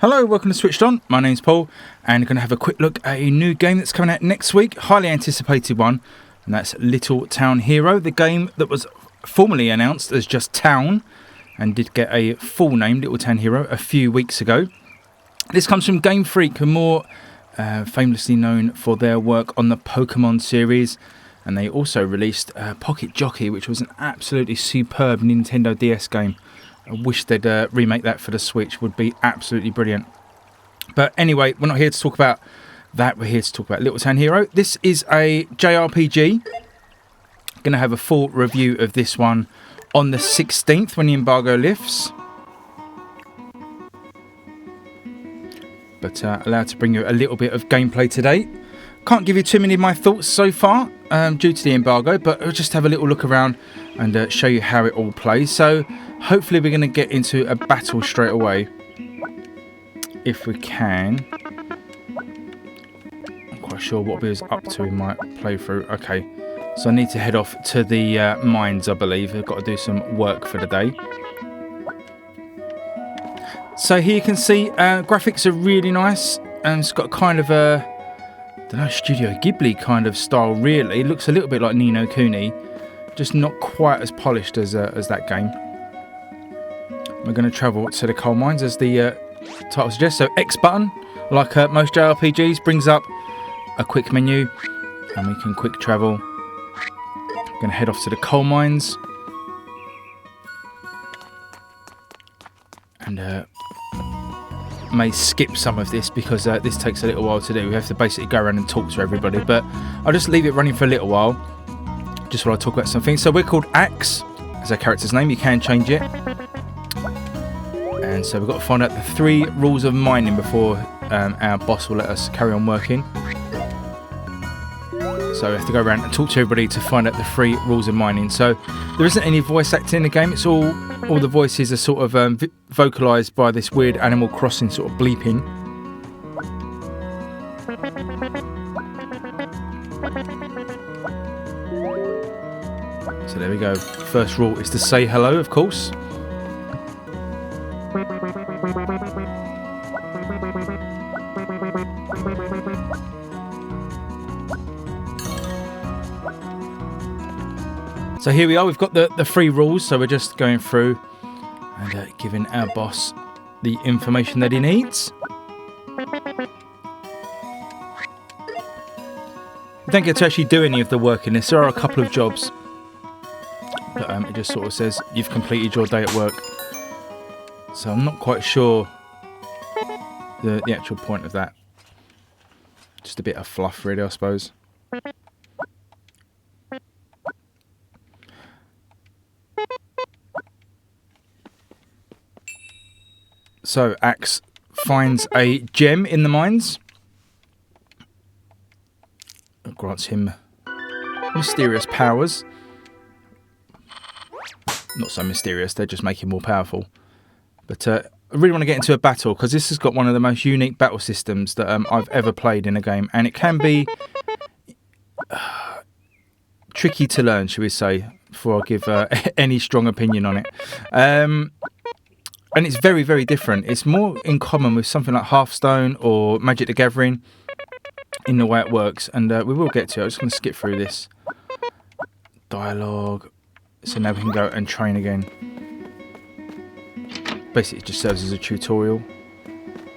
Hello, welcome to SwitchedOn. My name's Paul, and we're going to have a quick look at a new game that's coming out next week, highly anticipated one, and that's Little Town Hero, the game that was formally announced as just Town, and did get a full name, Little Town Hero, a few weeks ago. This comes from Game Freak, who are more famously known for their work on the Pokemon series, and they also released Pocket Jockey, which was an absolutely superb Nintendo DS game. I wish they'd remake that for the Switch. Would be absolutely brilliant. But anyway, we're not here to talk about that. We're here to talk about Little Town Hero. This is a JRPG. Going to have a full review of this one on the 16th when the embargo lifts. But allowed to bring you a little bit of gameplay today. Can't give you too many of my thoughts so far due to the embargo, but I'll just have a little look around and show you how it all plays. So hopefully we're going to get into a battle straight away, if we can. I'm quite sure what we was up to in my playthrough. Okay, so I need to head off to the mines, I believe. I've got to do some work for the day. So here you can see graphics are really nice, and it's got kind of a, I don't know, Studio Ghibli kind of style really. It looks a little bit like Ni no Kuni, just not quite as polished as that game. We're going to travel to the coal mines as the title suggests. So X button, like most JRPGs, brings up a quick menu and we can quick travel. We're going to head off to the coal mines. And may skip some of this because this takes a little while to do. We have to basically go around and talk to everybody, but I'll just leave it running for a little while just while I talk about some things. So we're called Axe as our character's name. You can change it. And so we've got to find out the 3 rules of mining before our boss will let us carry on working. So we have to go around and talk to everybody to find out the 3 rules of mining. So there isn't any voice acting in the game. It's all the voices are sort of vocalised by this weird Animal Crossing sort of bleeping. So there we go. First rule is to say hello, of course. So here we are, we've got the 3 rules, so we're just going through and giving our boss the information that he needs. You don't get to actually do any of the work in this. There are a couple of jobs, but it just sort of says you've completed your day at work. So I'm not quite sure the actual point of that. Just a bit of fluff really, I suppose. So Axe finds a gem in the mines. It grants him mysterious powers. Not so mysterious, they just make him more powerful. But I really want to get into a battle because this has got one of the most unique battle systems that I've ever played in a game. And it can be tricky to learn, shall we say, before I give any strong opinion on it. And it's very, very different. It's more in common with something like Hearthstone or Magic the Gathering in the way it works. And we will get to it. I'm just going to skip through this dialogue. So now we can go and train again. Basically, it just serves as a tutorial.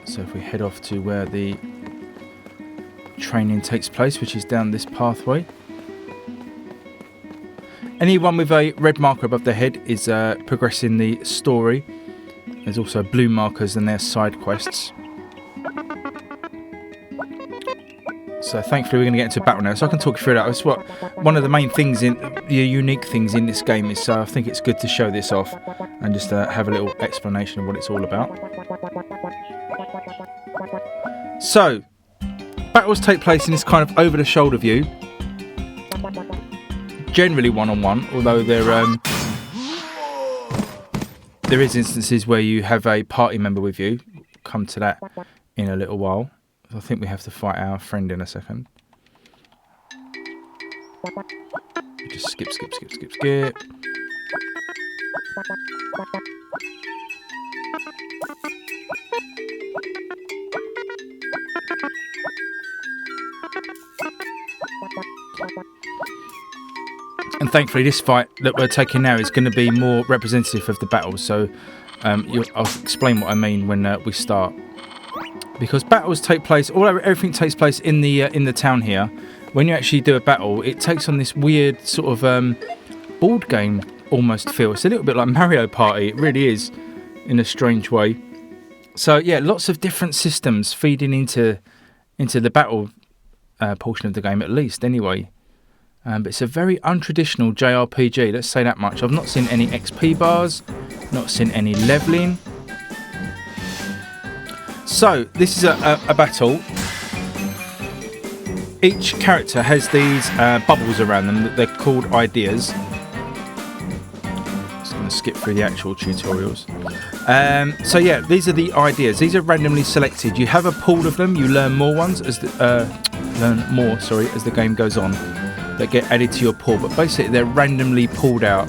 So if we head off to where the training takes place, which is down this pathway. Anyone with a red marker above their head is progressing the story. There's also blue markers and their side quests. So thankfully we're going to get into battle now, so I can talk you through that. That's what one of the main things, the unique things in this game is, so I think it's good to show this off and just have a little explanation of what it's all about. So, battles take place in this kind of over-the-shoulder view. Generally one-on-one, although there is instances where you have a party member with you. We'll come to that in a little while. I think we have to fight our friend in a second. Just skip. And thankfully this fight that we're taking now is going to be more representative of the battle, so I'll explain what I mean when we start. Because battles take place, everything takes place in the town here. When you actually do a battle, it takes on this weird sort of board game almost feel. It's a little bit like Mario Party, it really is, in a strange way. So yeah, lots of different systems feeding into the battle portion of the game, at least anyway. But it's a very untraditional JRPG, let's say that much. I've not seen any XP bars, not seen any levelling. So this is a battle. Each character has these bubbles around them that they're called ideas. Just going to skip through the actual tutorials. So yeah, these are the ideas. These are randomly selected. You have a pool of them. You learn more ones as the game goes on, that get added to your pool. But basically, they're randomly pulled out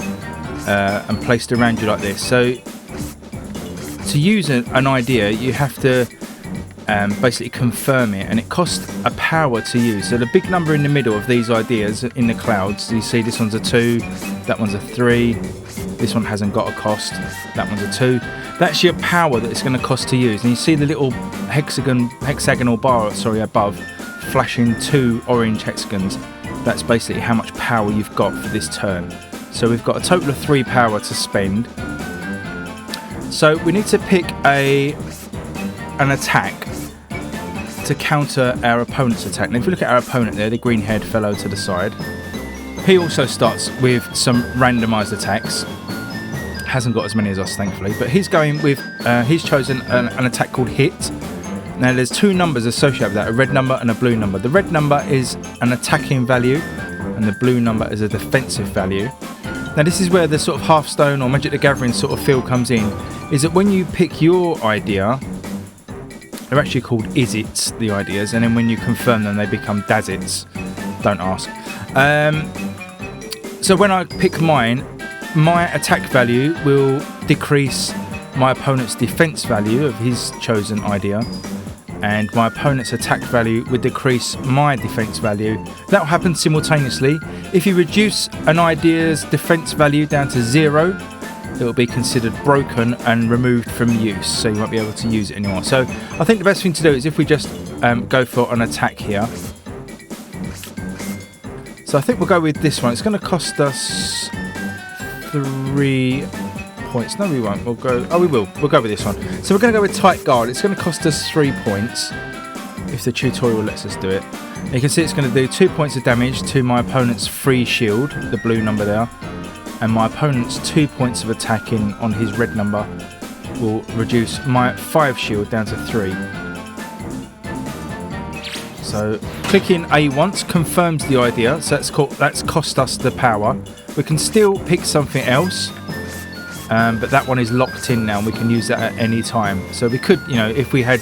and placed around you like this. So to use an idea, you have to basically confirm it, and it costs a power to use. So the big number in the middle of these ideas in the clouds, you see this one's a 2, that one's a 3, this one hasn't got a cost, that one's a 2. That's your power that it's going to cost to use. And you see the little hexagonal bar above, flashing 2 orange hexagons. That's basically how much power you've got for this turn. So we've got a total of 3 power to spend. So we need to pick an attack to counter our opponent's attack. Now if you look at our opponent there, the green-haired fellow to the side, he also starts with some randomised attacks. Hasn't got as many as us, thankfully, but he's going with he's chosen an attack called Hit. Now there's 2 numbers associated with that, a red number and a blue number. The red number is an attacking value and the blue number is a defensive value. Now this is where the sort of Hearthstone or Magic the Gathering sort of feel comes in, is that when you pick your idea, they're actually called Is-Its, the ideas, and then when you confirm them they become Does-Its. Don't ask. So when I pick mine, my attack value will decrease my opponent's defense value of his chosen idea, and my opponent's attack value would decrease my defense value. That will happen simultaneously. If you reduce an idea's defense value down to 0, it will be considered broken and removed from use, so you won't be able to use it anymore. So I think the best thing to do is if we just go for an attack here. So I think we'll go with this one. It's going to cost us 3 points. No, we won't. We'll go. Oh, we will. We'll go with this one. So we're going to go with Tight Guard. It's going to cost us 3 points if the tutorial lets us do it. And you can see it's going to do 2 points of damage to my opponent's free shield, the blue number there, and my opponent's 2 points of attacking on his red number will reduce my 5 shield down to 3. So clicking A once confirms the idea. So that's cost us the power. We can still pick something else. But that one is locked in now and we can use that at any time. So we could, if we had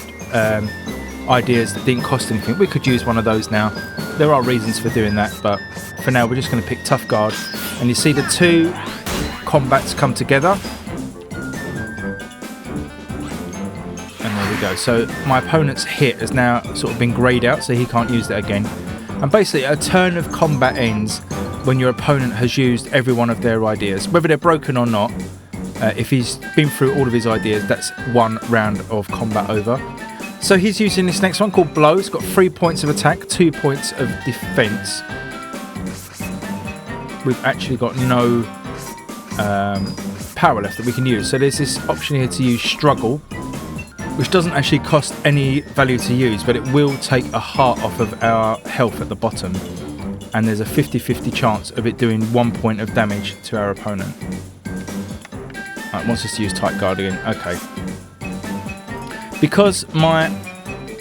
ideas that didn't cost anything, we could use one of those now. There are reasons for doing that, but for now we're just going to pick Tough Guard. And you see the 2 combats come together. And there we go. So my opponent's hit has now sort of been greyed out, so he can't use that again. And basically a turn of combat ends when your opponent has used every one of their ideas, whether they're broken or not. If he's been through all of his ideas, that's 1 round of combat over. So he's using this next one called Blow. It's got 3 points of attack, 2 points of defense. We've actually got no power left that we can use. So there's this option here to use Struggle, which doesn't actually cost any value to use, but it will take a heart off of our health at the bottom. And there's a 50-50 chance of it doing 1 point of damage to our opponent. It wants us to use Tight Guard again. Okay. Because my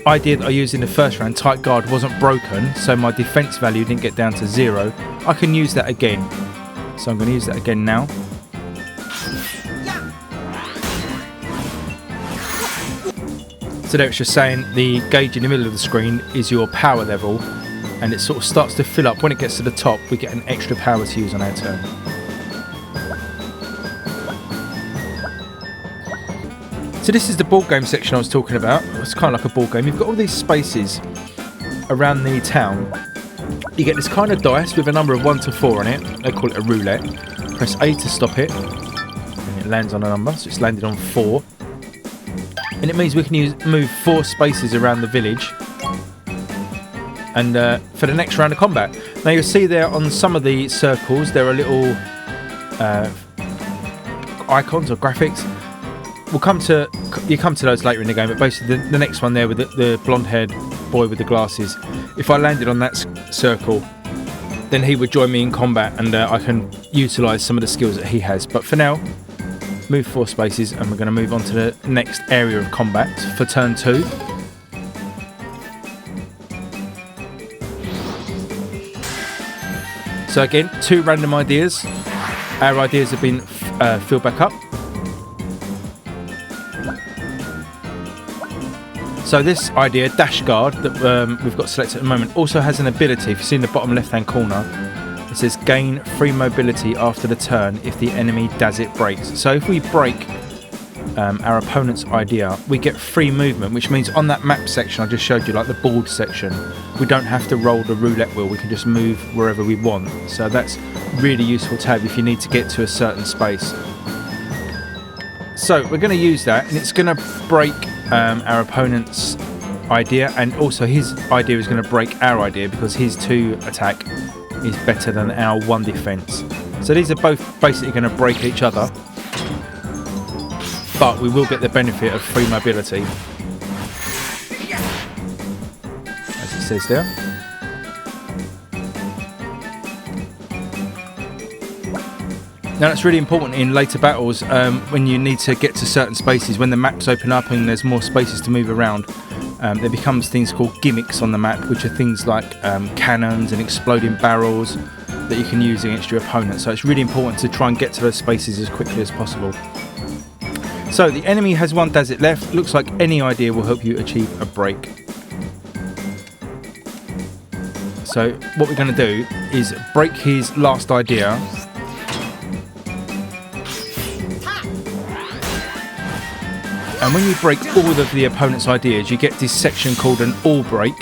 idea that I used in the first round, Tight Guard, wasn't broken, so my defense value didn't get down to 0, I can use that again. So I'm going to use that again now. So there it's just saying the gauge in the middle of the screen is your power level, and it sort of starts to fill up. When it gets to the top, we get an extra power to use on our turn. So this is the board game section I was talking about. It's kind of like a board game. You've got all these spaces around the town, You get this kind of dice with a number of 1 to 4 on it. They call it a roulette. Press A to stop it, and it lands on a number, so it's landed on 4. And it means we can move 4 spaces around the village. And for the next round of combat. Now you'll see there on some of the circles there are little icons or graphics. You come to those later in the game, but basically the next one there with the blonde-haired boy with the glasses, if I landed on that circle, then he would join me in combat, and I can utilise some of the skills that he has. But for now, move 4 spaces, and we're going to move on to the next area of combat for turn 2. So again, 2 random ideas. Our ideas have been filled back up. So this idea, Dash Guard, that we've got selected at the moment, also has an ability. If you see in the bottom left-hand corner, it says gain free mobility after the turn if the enemy does it breaks. So if we break our opponent's idea, we get free movement, which means on that map section I just showed you, like the board section, we don't have to roll the roulette wheel. We can just move wherever we want. So that's really useful to have if you need to get to a certain space. So we're going to use that, and it's going to break our opponent's idea, and also his idea is going to break our idea because his 2 attack is better than our 1 defense. So these are both basically going to break each other, but we will get the benefit of free mobility, as it says there. Now that's really important in later battles when you need to get to certain spaces. When the maps open up and there's more spaces to move around, there becomes things called gimmicks on the map, which are things like cannons and exploding barrels that you can use against your opponent. So it's really important to try and get to those spaces as quickly as possible. So the enemy has 1 Dazit left. Looks like any idea will help you achieve a break. So what we're going to do is break his last idea. And when you break all of the opponent's ideas, you get this section called an all break,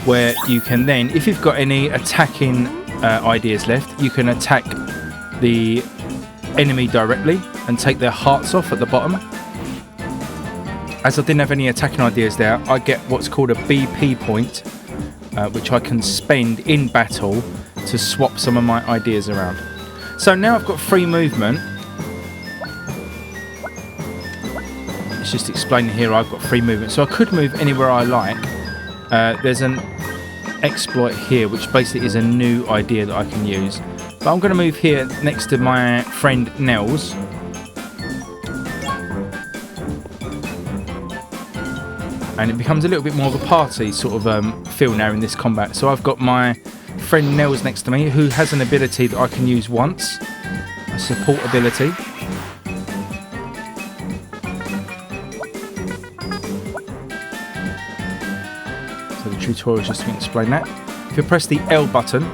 where you can then, if you've got any attacking ideas left, you can attack the enemy directly and take their hearts off at the bottom. As I didn't have any attacking ideas there, I get what's called a BP point, which I can spend in battle to swap some of my ideas around. So now I've got free movement. It's just explaining here I've got free movement, so I could move anywhere I like. There's an exploit here which basically is a new idea that I can use, but I'm going to move here next to my friend Nels, and it becomes a little bit more of a party sort of feel now in this combat. So I've got my friend Nels next to me, who has an ability that I can use once, a support ability. Tutorial is just to explain that. If you press the L button,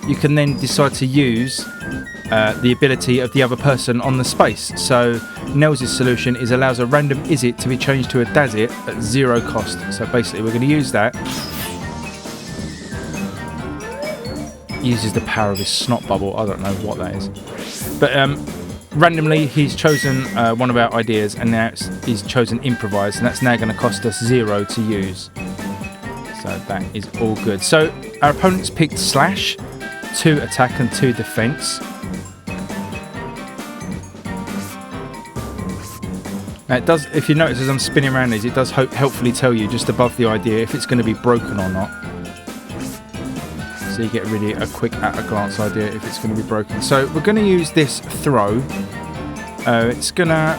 you can then decide to use the ability of the other person on the space. So Nels' solution is allows a random Izzet to be changed to a Dazit at 0 cost. So basically we're going to use that. He uses the power of his snot bubble. I don't know what that is. But randomly he's chosen one of our ideas, and now he's chosen improvise, and that's now going to cost us 0 to use. So that is all good. So our opponent's picked slash, 2 attack and 2 defense. Now it does, if you notice as I'm spinning around these, it does helpfully tell you just above the idea if it's going to be broken or not. So you get really a quick at a glance idea if it's going to be broken. So we're going to use this throw. It's going to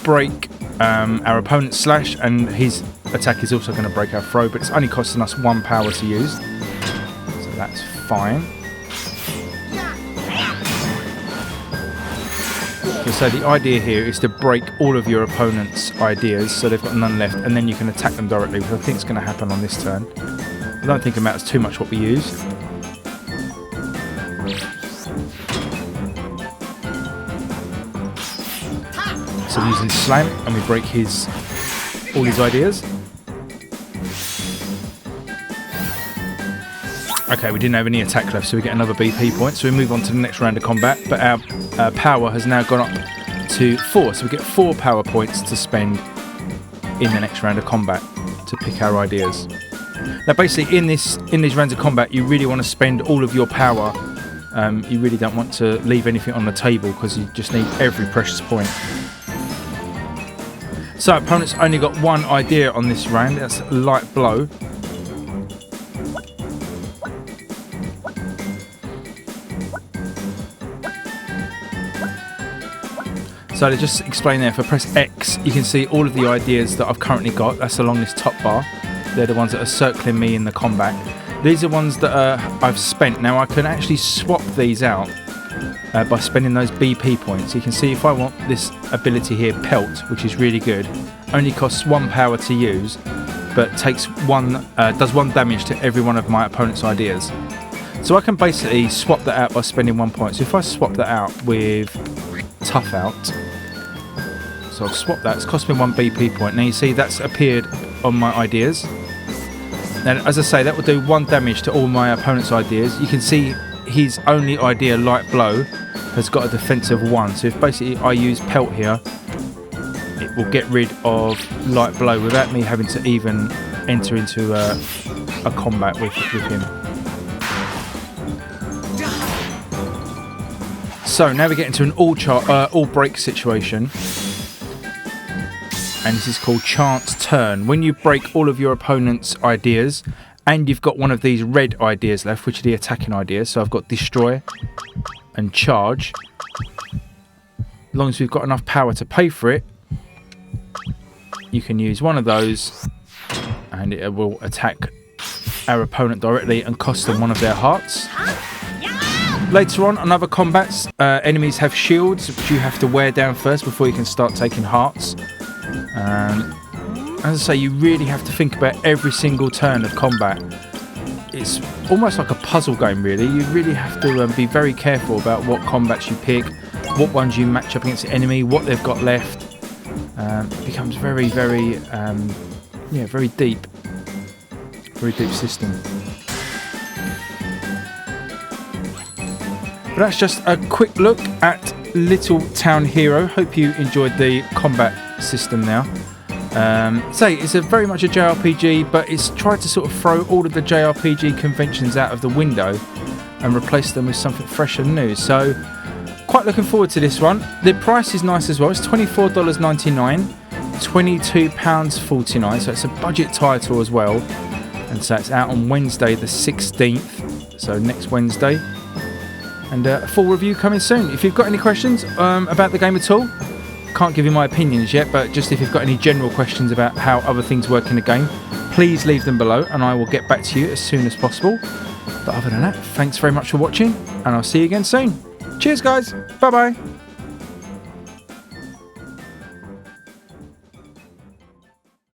break our opponent's slash, and his attack is also going to break our throw, but it's only costing us 1 power to use, so that's fine. Okay, so the idea here is to break all of your opponent's ideas so they've got none left, and then you can attack them directly, which I think is going to happen on this turn. I don't think it matters too much what we use. So we're using slam, and we break all his ideas. Okay, we didn't have any attack left, so we get another BP point. So we move on to the next round of combat, but our power has now gone up to 4. So we get 4 power points to spend in the next round of combat to pick our ideas. Now, basically, in these rounds of combat, you really want to spend all of your power. You really don't want to leave anything on the table because you just need every precious point. So, opponents only got one idea on this round. That's light blow. So to just explain there, if I press X, you can see all of the ideas that I've currently got. That's along this top bar. They're the ones that are circling me in the combat. These are ones that I've spent. Now I can actually swap these out by spending those BP points. You can see if I want this ability here, Pelt, which is really good, only costs 1 power to use, but takes does 1 damage to every one of my opponent's ideas. So I can basically swap that out by spending 1 point. So if I swap that out with Tough Out, so I've swapped that, it's cost me 1 BP point. Now you see that's appeared on my ideas. Now as I say, that will do 1 damage to all my opponent's ideas. You can see his only idea, Light Blow, has got a defense of 1. So if basically I use Pelt here, it will get rid of Light Blow without me having to even enter into a combat with him. So now we get into an all break situation, and this is called Chance Turn. When you break all of your opponent's ideas, and you've got one of these red ideas left, which are the attacking ideas. So I've got Destroy and Charge. As long as we've got enough power to pay for it, you can use one of those, and it will attack our opponent directly and cost them 1 of their hearts. Later on other combats, enemies have shields which you have to wear down first before you can start taking hearts. As I say, you really have to think about every single turn of combat. It's almost like a puzzle game, really. You really have to be very careful about what combats you pick, what ones you match up against the enemy, what they've got left. It becomes very, very, very deep. Very deep system. But that's just a quick look at Little Town Hero. Hope you enjoyed the combat system now. It's very much a JRPG, but it's tried to sort of throw all of the JRPG conventions out of the window and replace them with something fresh and new. So, quite looking forward to this one. The price is nice as well. It's $24.99, £22.49. So it's a budget title as well. And so it's out on Wednesday the 16th. So next Wednesday. And a full review coming soon. If you've got any questions about the game at all, can't give you my opinions yet, but just if you've got any general questions about how other things work in the game, please leave them below and I will get back to you as soon as possible. But other than that, thanks very much for watching and I'll see you again soon. Cheers guys, bye bye.